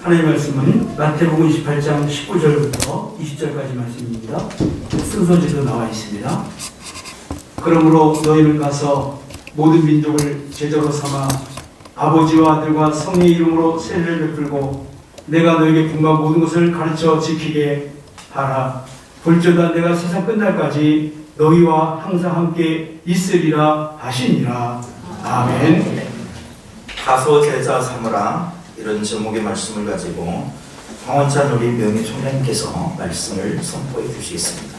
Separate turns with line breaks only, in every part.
하나님의 말씀은 마태복음 28장 19절부터 20절까지 말씀입니다. 순서대로 나와 있습니다. 그러므로 너희는 가서 모든 민족을 제자로 삼아 아버지와 아들과 성령의 이름으로 세례를 베풀고 내가 너에게 분간 모든 것을 가르쳐 지키게 하라. 볼지어다 내가 세상 끝날까지 너희와 항상 함께 있으리라 하시니라. 아멘.
가서 제자 삼으라, 이런 제목의 말씀을 가지고 황원찬 우리 명예 총장님께서 말씀을 선포해 주시겠습니다.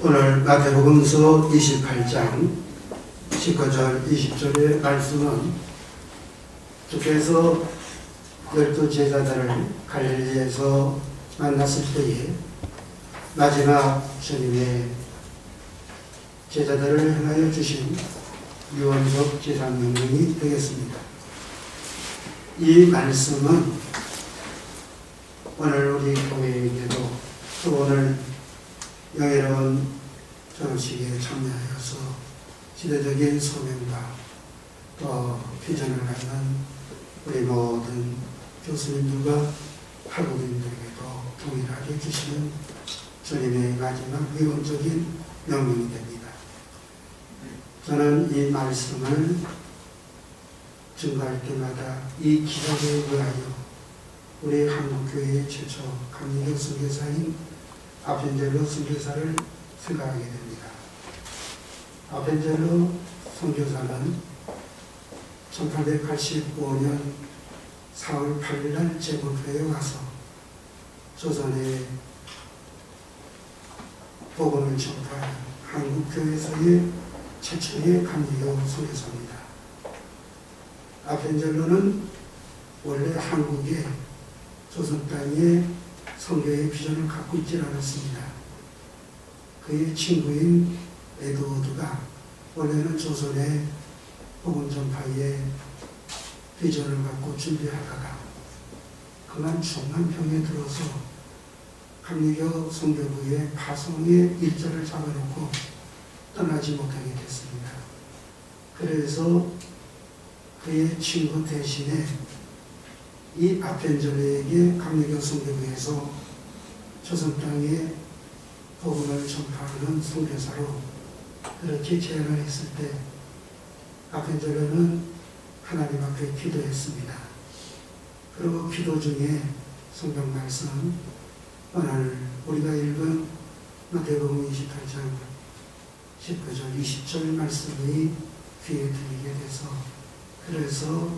오늘 마태복음서 28장 19절 20절의 말씀은 주께서 12 제자들을 갈릴리에서 만났을 때에 마지막 주님의 제자들을 향하여 주신 유언적 지상명령이 되겠습니다. 이 말씀은 오늘 우리 교회에게도 또 오늘 영예로운 졸업식에 참여하여서 시대적인 소명과 또 비전을 갖는 우리 모든 교수님들과 학우님들에게도 동일하게 주시는 주님의 마지막 위원적인 명령이 됩니다. 저는 이 말씀을 증거할 때마다 이 기적에 의하여 우리 한국교회의 최초 강민경 선교사인 아펜젤로 선교사를 생각하게 됩니다. 아펜젤로 선교사는 1885년 4월 8일 날 제국교회에 와서 조선의 복음을 전파한 한국교회에서의 최초의 강민경 선교사입니다. 아펜젤로는 원래 한국의 조선 땅에 선교의 비전을 갖고 있지 않았습니다. 그의 친구인 에드워드가 원래는 조선의 복음 전파의 비전을 갖고 준비하다가 그만 중간병에 들어서 강리교 선교부의 파송의 일자를 잡아놓고 떠나지 못하게 됐습니다. 그래서 그의 친구 대신에 이 아펜젤로에게 강리교 선교부에서 조선 땅에 복음을 전파하는 선교사로 그렇게 제안을 했을 때 아펜젤로는 하나님 앞에 기도했습니다. 그리고 기도 중에 성경 말씀 오늘 우리가 읽은 마태복음 28장 19절 20절 말씀이 귀에 들리게 돼서 그래서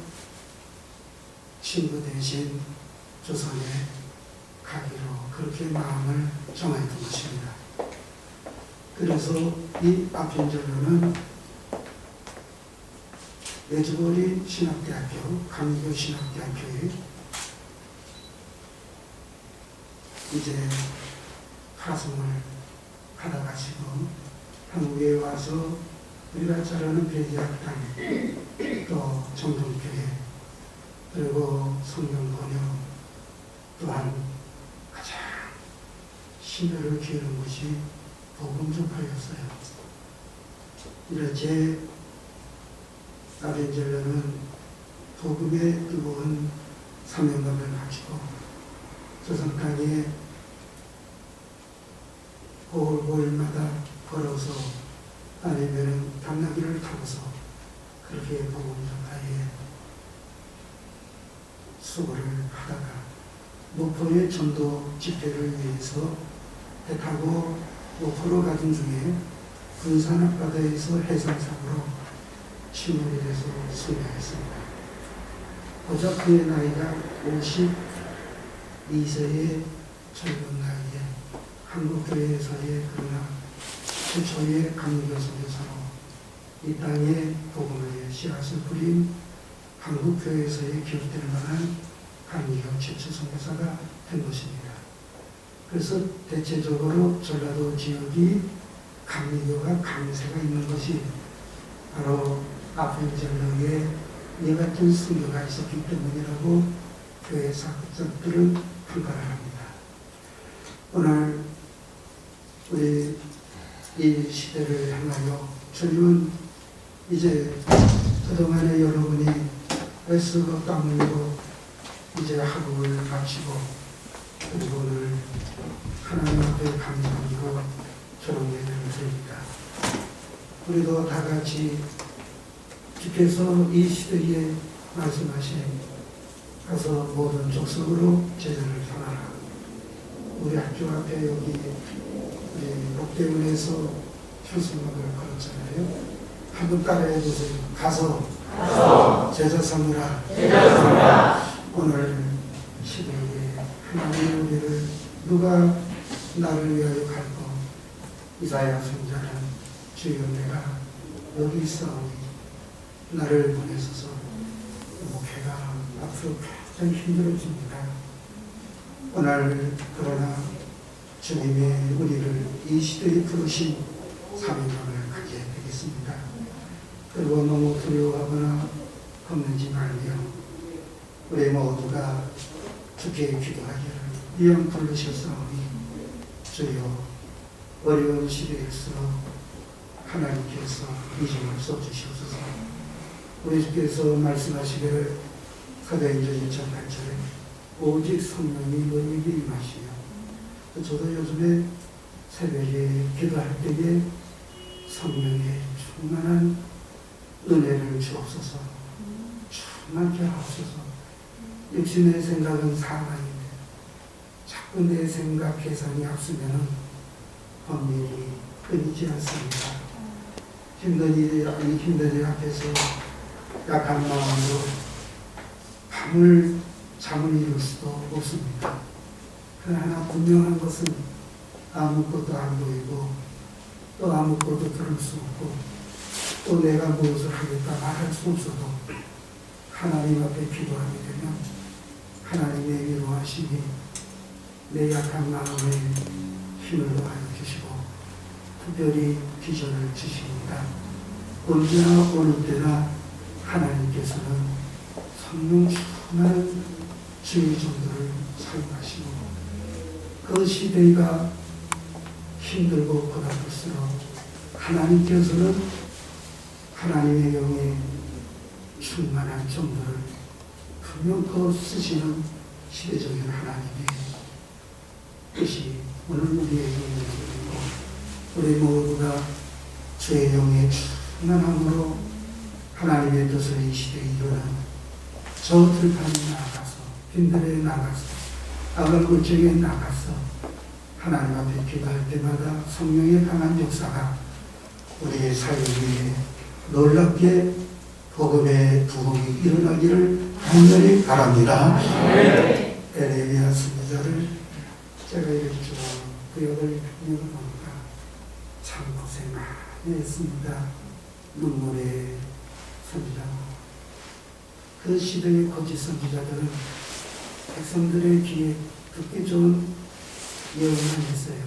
친구 대신 조선에 가기로 그렇게 마음을 정했던 것입니다. 그래서 이 아펜젤로는 메주버리 신학대학교, 강리교 신학대학교에 이제 파송을 받아가시고 한국에 와서 우리가 잘 아는 배제학당, 또 정동교회, 그리고 성경번역 또한 가장 심혈을 기울인 것이 복음 전파였어요. 이렇게 아펜젤로는 복음의 뜨거운 사명감을 가지고 조선 땅에 골골마다 걸어서 아니면 당나귀를 타고서 그렇게 복음 전파에 수고를 하다가 목포의 전도 집회를 위해서 배 타고 목포로 가던 중에 군산 앞바다에서 해상사고로 침몰이 돼서 순교했습니다. 고작 그의 나이가 52세의 젊은 나이에 한국교회에서의 그러나 최초의 강민교 선교사로 이 땅에 복음의 씨앗을 뿌린 한국교회에서의 기록될 만한 강민교 최초 선교사가 된 것입니다. 그래서 대체적으로 전라도 지역이 강민교가 강세가 있는 것이 바로 아펜젤로의 이 같은 선교가 있었기 때문이라고 교회 사역자들은 평가를 합니다. 오늘 우리 이 시대를 향하여 주님은 이제 그동안에 여러분이 애쓰고 땀 흘리고 이제 학업을 마치고 그리고 오늘 하나님 앞에 감사하고 졸업예배를 드립니다. 우리도 다 같이 주께서 이 시대에 말씀하신 가서 모든 족속으로 제자를 삼아라. 우리 학교 앞에 여기 우리 롯데문에서 현수막을 걸었잖아요. 한번 따라해 주세요. 가서 제자 삼으라. 오늘 시대에 하나님의 우리를 누가 나를 위하여 갈고 이사야 선자는 주여 내가 여기 있사오니 나를 보내소서. 목회가 앞으로 가장 힘들어집니다. 오늘 그러나 주님의 우리를 이 시대에 부르신 사명감을 갖게 되겠습니다. 그리고 너무 두려워하거나 겁내지 말며 우리 모두가 주께 기도하기를 이왕 부르셨사오니 주여 어려운 시대일수록 하나님께서 믿음을 써주시옵소서. 우리 주께서 말씀하시기를 사도행전 1:8절에 오직 성령이 너희에게 임하시며 저도 요즘에 새벽에 기도할 때에 성령의 충만한 은혜를 주옵소서. 충만케 하옵소서. 역시 내 생각은 사망인데 자꾸 내 생각 계산이 앞서면은 법률이 끊이지 않습니다. 힘든 일 앞에서 약한 마음으로 밤을 잠을 이룰 수도 없습니다. 그러나 분명한 것은 아무것도 안 보이고 또 아무것도 들을 수 없고 또 내가 무엇을 하겠다 말할 수 없어도 하나님 앞에 기도하게 되면 하나님의 위로하심이 내 약한 마음에 힘을 더하여 주시고 특별히 비전을 주십니다. 언제나 어느 때나 하나님께서는 성령 충만한 주의 종들을 사용하시고 그 시대가 힘들고 고달플수록 하나님께서는 하나님의 영에 충만한 종들을 분명 더 쓰시는 시대적인 하나님의 뜻이 오늘 우리에게 있는 것이고 우리 모두가 주의 영의 충만함으로 하나님의 뜻을 이 시대에 이루는 저 들판에 나가서 빈들에 나가서 아갈골정에 나가서 하나님 앞에 기도할 때마다 성령의 강한 역사가 우리의 삶 위에 놀랍게 복음의 부흥이 일어나기를 간절히 바랍니다. 에레미야 선지자를 제가 이렇게 좋아하는 구역을 읽는 보니까 참 고생 많이 했습니다. 눈물의 선지자. 그 시대의 거짓 선지자들은 백성들의 귀에 듣기 좋은 예언을 했어요.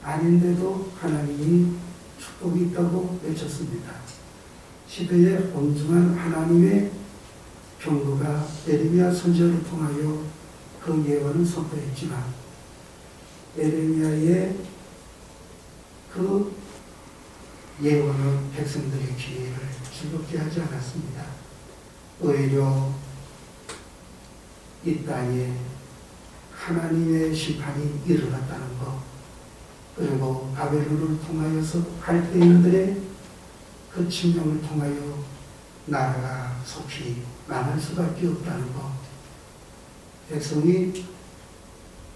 아닌데도 하나님이 축복이 있다고 외쳤습니다. 시대의 엄중한 하나님의 경고가 에레미야 선지자를 통하여 그 예언을 선포했지만 에레미야의 그 예언은 백성들의 귀를 즐겁게 하지 않았습니다. 오히려 이 땅에 하나님의 심판이 일어났다는 것, 그리고 바벨론을 통하여서 갈대인들의 그 침략을 통하여 나라가 속히 망할 수밖에 없다는 것, 백성이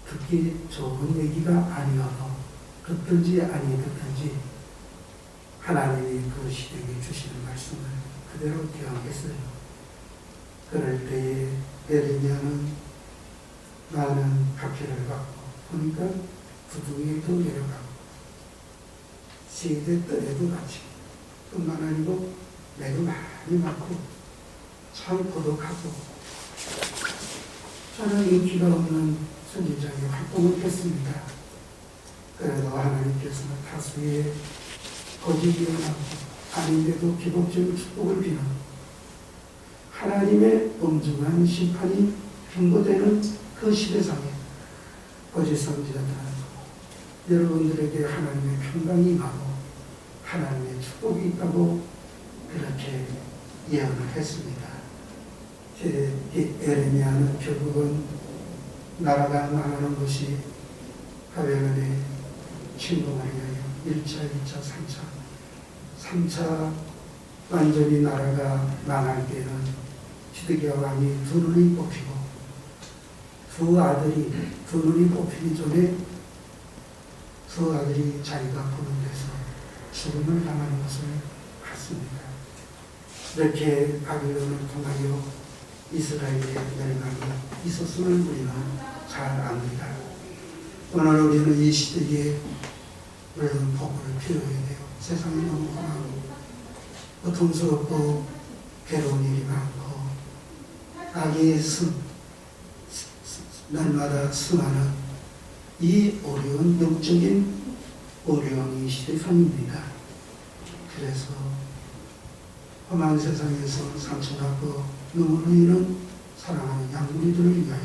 듣기 좋은 얘기가 아니어도 듣든지 아니 듣든지 하나님이 그 시대에 주시는 말씀을 그대로 기억했어요. 그럴 때에 에레미야는 많은 박해를 받고 보니까 구덩이에도 내려가고 세대 뜰에도 갇히고 뿐만 아니고 매도 많이 맞고 참 고독하고 저는 인기가 없는 선지자의 활동을 했습니다. 그래도 하나님께서는 다수의 거짓이 일어나고 아닌데도 기복적인 축복을 비는 하나님의 엄중한 심판이 경고되는 그 시대상에 거짓 선지자들은 여러분들에게 하나님의 평강이 임하고 하나님의 축복이 있다고 그렇게 예언을 했습니다. 에레미야는 결국은 나라가 망하는 것이 바벨론의 침공을 위하여 1차, 2차, 3차 3차 완전히 나라가 망할 때는 시드기야 왕이 두 눈이 뽑히고 두 아들이 두 눈이 뽑히기 전에 두 아들이 자기가 보는 데서 죽음을 당하는 것을 봤습니다. 이렇게 바빌론을 통하여 이스라엘의 멸망이 있었음을 우리는 잘 압니다. 오늘 우리는 이 시대에 물론 복음을 필요해야 돼요. 세상이 너무 험하고 고통스럽고 괴로운 일이 많고 악의 날마다 승하는 이 어려운 영적인 어려움이 시대상입니다. 그래서 험한 세상에서 상처받고 눈물을 흘리는 사랑하는 양무리들을 위하여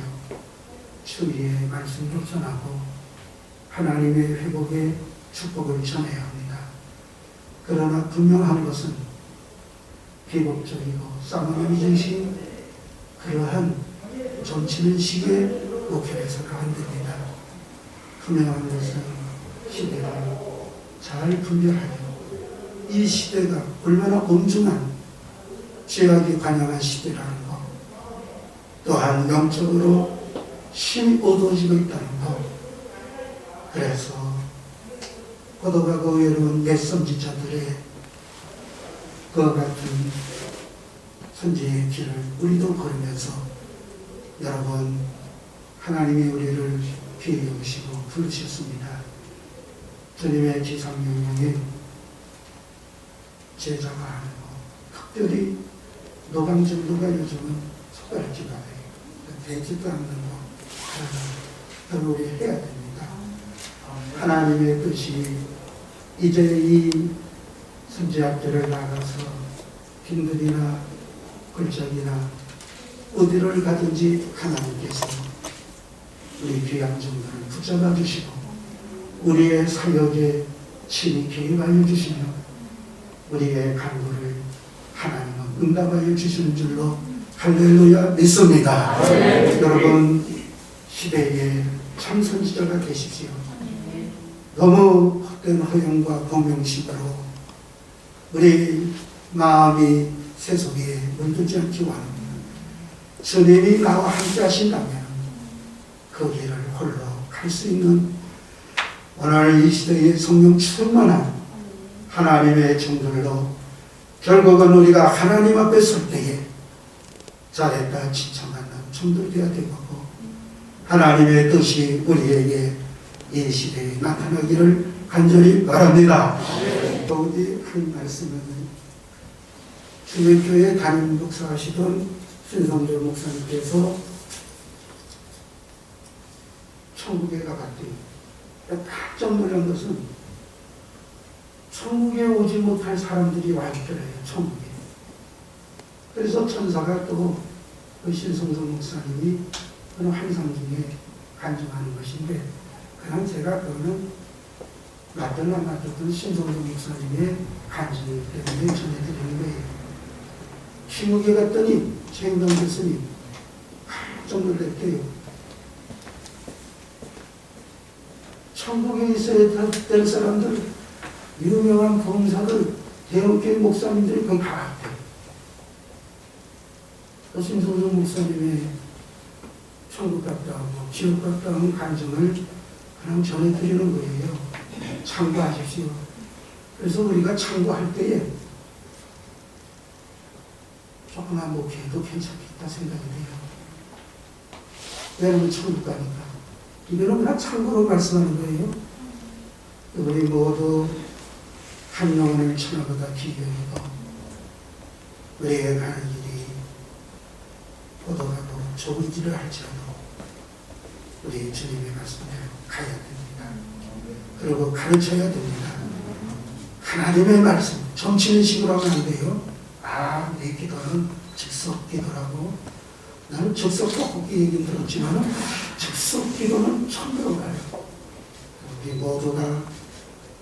주의 말씀을 전하고 하나님의 회복의 축복을 전해야 합니다. 그러나 분명한 것은 비극적이고 쌍방의 정신 그러한 정치는 시기에 목회에서는 안 됩니다. 분명한 것은 시대를 잘 분별하여 이 시대가 얼마나 엄중한 죄악이 관영한 시대라는 것, 또한 영적으로 힘이 어두워지고 있다는 것. 그래서 고독하고 외로운 옛 선지자들의 그와 같은 선지의 길을 우리도 걸으면서 여러분 하나님이 우리를 귀히 여기시고 부르셨습니다. 주님의 지상명령에 제자가 하는 것, 특별히 노방정도가 요즘은 손가락질하게 되지도 않는 것, 그걸 우리 해야 됩니다. 하나님의 뜻이 이제 이 선지학교를 나가서 빈들이나 골짜기나 어디를 가든지 하나님께서 우리 귀한 종들을 붙잡아 주시고 우리의 사역에 친히 개입하여 주시며 우리의 간구를 하나님은 응답하여 주시는 줄로 할렐루야 믿습니다. 여러분 시대에 참 선지자가 되십시오. 너무 헛된 허영과 공명심으로 우리 마음이 세속에 물들지 않기 원합니다. 주님이 나와 함께 하신다면 그 길을 홀로 갈 수 있는 오늘 이 시대의 성령 충만한 하나님의 종들로 결국은 우리가 하나님 앞에 설 때에 잘했다 칭찬받는 종들 되어야 되고 하나님의 뜻이 우리에게 이 시대에 나타나기를 간절히 바랍니다. 또 어디 한 말씀은 주님교회 담임 목사하시던 신성조 목사님께서 천국에 가봤더니 깜짝 놀란 것은 천국에 오지 못할 사람들이 와 있더래요. 천국에. 그래서 천사가 또 그 신성조 목사님이 어느 환상 중에 간증하는 것인데 그냥 제가 그거는 맞든 안 맞든 신성조 목사님의 간증이기 때문에 전해드리는 거예요. 지옥에 갔더니 최영동 교수님 깜짝 놀랐대요. 천국에 있어야 될 사람들, 유명한 봉사들, 대형교회 목사님들이 거기 다 왔대요. 신성조 목사님의 천국 갔다 오고 지옥 갔다 온 간증을 그냥 전해드리는 거예요. 참고하십시오. 그래서 우리가 참고할 때에 조금만 목회해도 괜찮겠다 생각이 돼요. 왜냐면 천국 가니까. 이거는 그냥 참고로 말씀하는 거예요. 우리 모두 한 영혼을 천하보다 귀히 여기고 우리의 가는 길이 고독하고 좁은 길을 할지라도 우리 주님의 말씀대로 가야 됩니다. 그리고 가르쳐야 됩니다. 하나님의 말씀, 점치는 식으로 하면 안 돼요. 아, 내 기도는 즉석 기도라고. 나는 즉석 떡볶이 얘기 들었지만 즉석 기도는 처음 들어가요. 우리 모두가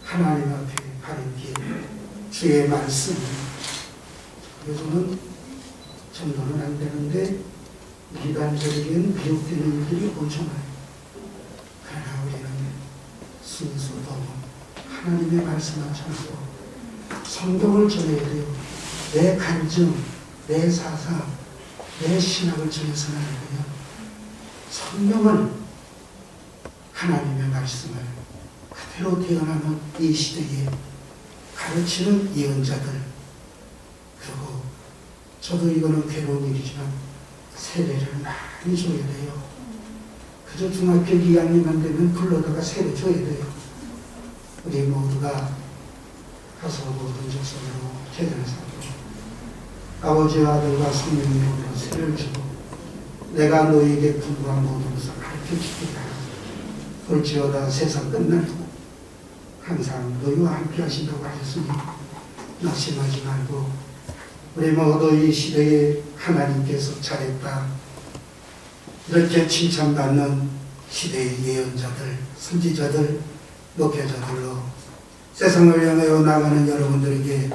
하나님 앞에 가는 길, 주의 말씀. 그래서는 정도는 안 되는데 이단적인 비롯되는 일들이 엄청 많아요. 그러나 우리는 순수도 하나님의 말씀을 전하고 성경을 전해야 돼요. 내 감정, 내 사상, 내 신학을 전해서는 안 돼요. 성경은 하나님의 말씀을 그대로 태어나는 이 시대에 가르치는 예언자들, 그리고 저도 이거는 괴로운 일이지만 세례를 많이 줘야 돼요. 그저 중학교 2학년만 되면 불러다가 세례 줘야 돼요. 우리 모두가 가서 모든 적성으로 제자를 삼고 아버지와 아들과 성령으로 세례를 주고 내가 너에게 분부한 모든 것을 가르쳐주리라. 볼지어다 세상 끝날도 항상 너희와 함께 하신다고 하셨으니 낙심하지 말고 우리 모두 이 시대에 하나님께서 잘했다 이렇게 칭찬받는 시대의 예언자들, 선지자들, 목회자들로 세상을 향하여 나가는 여러분들에게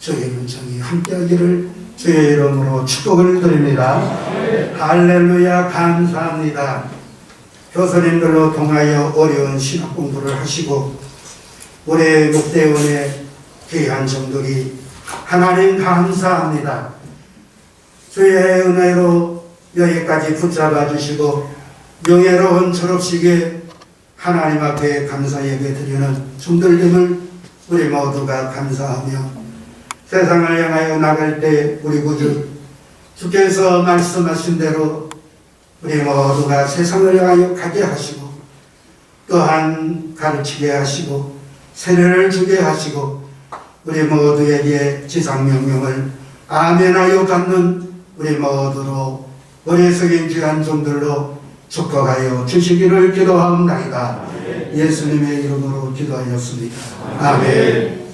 저의 음성이 함께하기를 주의 이름으로 축복을 드립니다. 할렐루야. 감사합니다. 교수님들로 통하여 어려운 신학 공부를 하시고 올해 목대원의 귀한 정들이 하나님 감사합니다. 주의 은혜로 여기까지 붙잡아 주시고 명예로운 졸업식에 하나님 앞에 감사 예배 드리는 종들됨을 우리 모두가 감사하며 세상을 향하여 나갈 때 우리 구주 주께서 말씀하신 대로 우리 모두가 세상을 향하여 가게 하시고 또한 가르치게 하시고 세례를 주게 하시고 우리 모두에게 지상명령을 아멘하여 받는 우리 모두로 어리석인 귀한 종들로 축복하여 주시기를 기도하옵나이다. 예수님의 이름으로 기도하였습니다. 아멘.